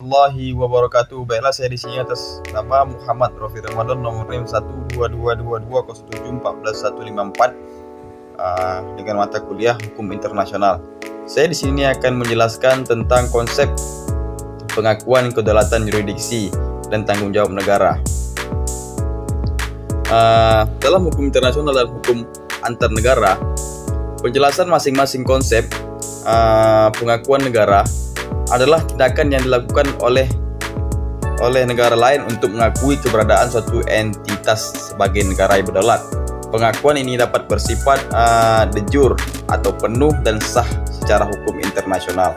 warahmatullahi wabarakatuh. Baiklah, saya di sini atas nama Muhammad Rofi Ramadan, nomor NIM 1222207141154 dengan mata kuliah Hukum Internasional. Saya di sini akan menjelaskan tentang konsep pengakuan kedaulatan yurisdiksi dan tanggung jawab negara. Dalam hukum internasional dan hukum antar negara, penjelasan masing-masing konsep pengakuan negara adalah tindakan yang dilakukan oleh negara lain untuk mengakui keberadaan suatu entitas sebagai negara yang berdaulat. Pengakuan ini dapat bersifat de jure atau penuh dan sah secara hukum internasional,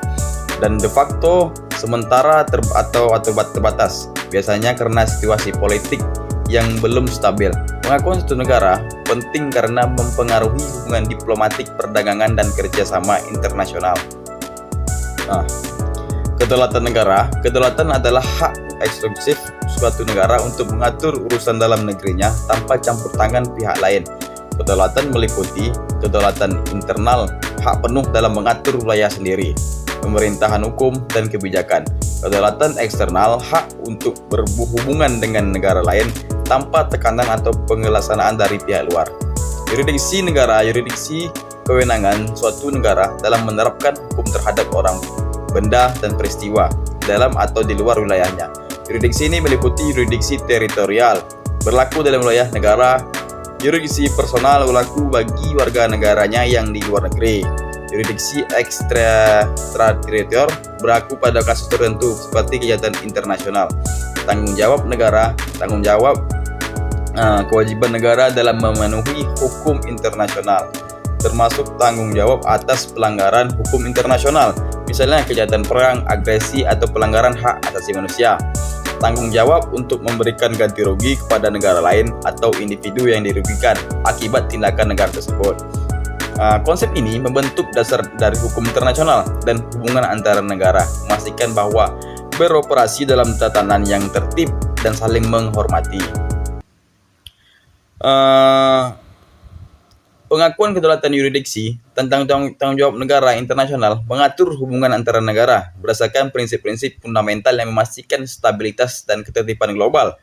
dan de facto sementara atau terbatas, biasanya karena situasi politik yang belum stabil. Pengakuan suatu negara penting karena mempengaruhi hubungan diplomatik, perdagangan, dan kerjasama internasional. Kedaulatan negara. Kedaulatan adalah hak eksklusif suatu negara untuk mengatur urusan dalam negerinya tanpa campur tangan pihak lain. Kedaulatan meliputi kedaulatan internal, hak penuh dalam mengatur wilayah sendiri, pemerintahan hukum, dan kebijakan. Kedaulatan eksternal, hak untuk berhubungan dengan negara lain tanpa tekanan atau pengelaksanaan dari pihak luar. Yurisdiksi negara. Yurisdiksi kewenangan suatu negara dalam menerapkan hukum terhadap orang, benda, dan peristiwa dalam atau di luar wilayahnya. Yurisdiksi ini meliputi yurisdiksi teritorial, berlaku dalam wilayah negara. Yurisdiksi personal, berlaku bagi warga negaranya yang di luar negeri. Yurisdiksi ekstrateritorial, berlaku pada kasus tertentu seperti kejahatan internasional. Tanggung jawab negara. Tanggung jawab kewajiban negara dalam memenuhi hukum internasional, termasuk tanggung jawab atas pelanggaran hukum internasional, misalnya kejahatan perang, agresi, atau pelanggaran hak asasi manusia. Tanggung jawab untuk memberikan ganti rugi kepada negara lain atau individu yang dirugikan akibat tindakan negara tersebut. Konsep ini membentuk dasar dari hukum internasional dan hubungan antara negara, memastikan bahwa beroperasi dalam tatanan yang tertib dan saling menghormati. Pengakuan kedaulatan yurisdiksi tentang tanggung jawab negara internasional mengatur hubungan antara negara berdasarkan prinsip-prinsip fundamental yang memastikan stabilitas dan ketertiban global.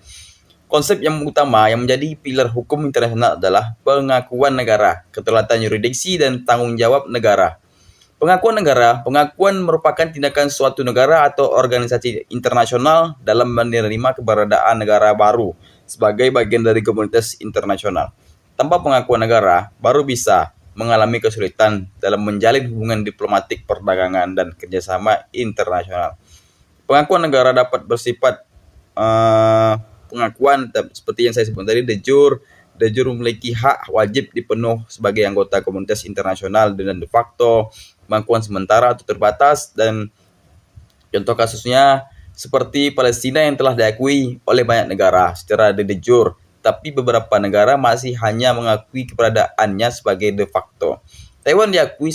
Konsep yang utama yang menjadi pilar hukum internasional adalah pengakuan negara, kedaulatan yurisdiksi, dan tanggung jawab negara. Pengakuan negara. Pengakuan merupakan tindakan suatu negara atau organisasi internasional dalam menerima keberadaan negara baru sebagai bagian dari komunitas internasional. Tanpa pengakuan negara, baru bisa mengalami kesulitan dalam menjalin hubungan diplomatik, perdagangan, dan kerjasama internasional. Pengakuan negara dapat bersifat pengakuan seperti yang saya sebutkan tadi, de jure. De jure memiliki hak wajib dipenuh sebagai anggota komunitas internasional, dan de facto pengakuan sementara atau terbatas, dan contoh kasusnya seperti Palestina yang telah diakui oleh banyak negara secara de jure, tapi beberapa negara masih hanya mengakui keberadaannya sebagai de facto. Taiwan diakui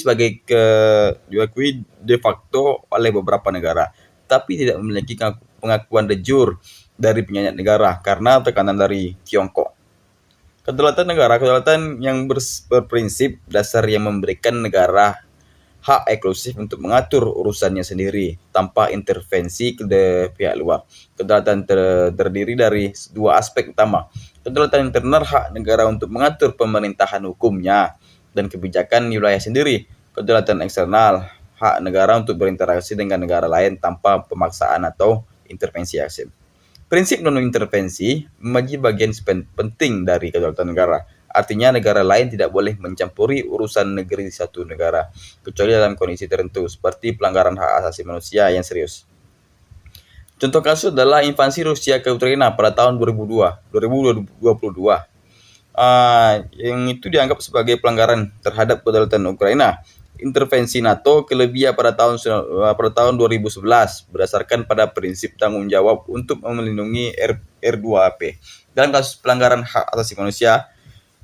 de facto oleh beberapa negara, tapi tidak memiliki pengakuan de jure dari banyak negara karena tekanan dari Tiongkok. Kedaulatan negara. Kedaulatan yang berprinsip dasar yang memberikan negara hak eksklusif untuk mengatur urusannya sendiri tanpa intervensi ke pihak luar. Kedaulatan terdiri dari dua aspek utama. Kedaulatan internal, hak negara untuk mengatur pemerintahan hukumnya dan kebijakan di wilayah sendiri. Kedaulatan eksternal, hak negara untuk berinteraksi dengan negara lain tanpa pemaksaan atau intervensi asing. Prinsip non-intervensi menjadi bagian penting dari kedaulatan negara. Artinya negara lain tidak boleh mencampuri urusan negeri satu negara, kecuali dalam kondisi tertentu, seperti pelanggaran hak asasi manusia yang serius. Contoh kasus adalah invasi Rusia ke Ukraina pada tahun 2022. Yang itu dianggap sebagai pelanggaran terhadap kedaulatan Ukraina. Intervensi NATO ke Libya pada tahun 2011 berdasarkan pada prinsip tanggung jawab untuk melindungi R2AP. Dalam kasus pelanggaran hak asasi manusia,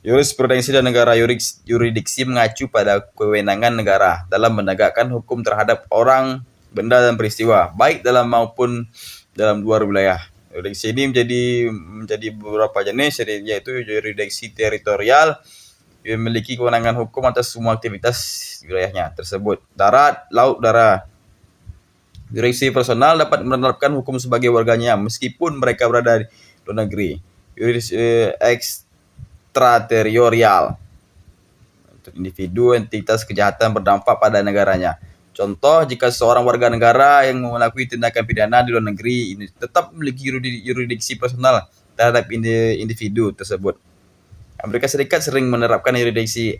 jurisprudensi dan negara yurisdiksi mengacu pada kewenangan negara dalam menegakkan hukum terhadap orang, benda, dan peristiwa, baik dalam maupun dalam luar wilayah. Yurisdiksi ini menjadi beberapa jenis, yaitu yurisdiksi teritorial, yang memiliki kewenangan hukum atas semua aktivitas wilayahnya tersebut. Darat, laut, udara. Jurisdiksi personal dapat menerapkan hukum sebagai warganya meskipun mereka berada di luar negeri. Jurisdiksi ekstrateritorial untuk individu entitas kejahatan berdampak pada negaranya. Contoh, jika seorang warga negara yang melakukan tindakan pidana di luar negeri ini tetap memiliki yurisdiksi personal terhadap individu tersebut. Amerika Serikat sering menerapkan yurisdiksi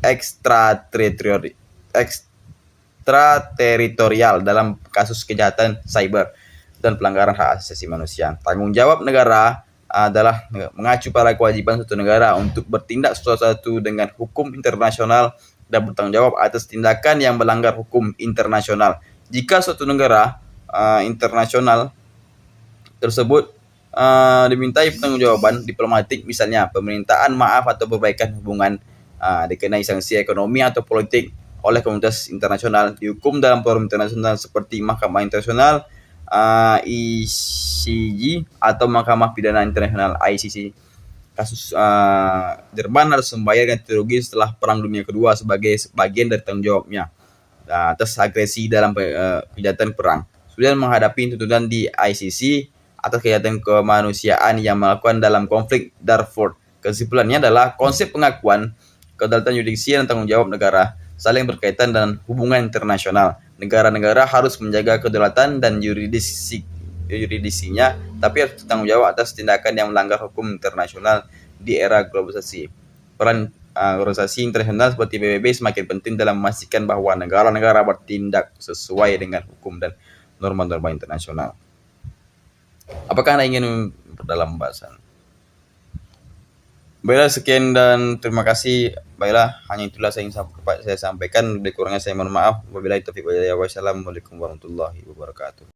ekstrateritorial dalam kasus kejahatan cyber dan pelanggaran hak asasi manusia. Tanggung jawab negara adalah mengacu pada kewajiban suatu negara untuk bertindak sesuatu dengan hukum internasional dan bertanggung jawab atas tindakan yang melanggar hukum internasional. Jika suatu negara internasional tersebut dimintai pertanggungjawaban diplomatik, misalnya permintaan maaf atau perbaikan hubungan, dikenai sanksi ekonomi atau politik oleh komunitas internasional, dihukum dalam forum internasional seperti Mahkamah Internasional ICJ atau Mahkamah Pidana Internasional ICC. Kasus Jerman harus membayar ganti rugi setelah Perang Dunia Kedua sebagai bagian dari tanggung jawabnya atas agresi dalam kejahatan perang. Sudah menghadapi tuntutan di ICC atas kejahatan kemanusiaan yang melakukan dalam konflik Darfur. Kesimpulannya adalah konsep pengakuan kedaulatan yudiksi dan tanggung jawab negara saling berkaitan dengan hubungan internasional. Negara-negara harus menjaga kedaulatan dan yurisdiksinya, tapi harus bertanggung jawab atas tindakan yang melanggar hukum internasional di era globalisasi. Peran organisasi internasional seperti PBB semakin penting dalam memastikan bahwa negara-negara bertindak sesuai dengan hukum dan norma-norma internasional. Apakah Anda ingin dalam pembahasan? Baiklah, sekian dan terima kasih. Baiklah, hanya itulah saya sampaikan. Lebih kurangnya saya mohon maaf. Wabillahi taufiq wal hidayah. Wassalamualaikum warahmatullahi wabarakatuh.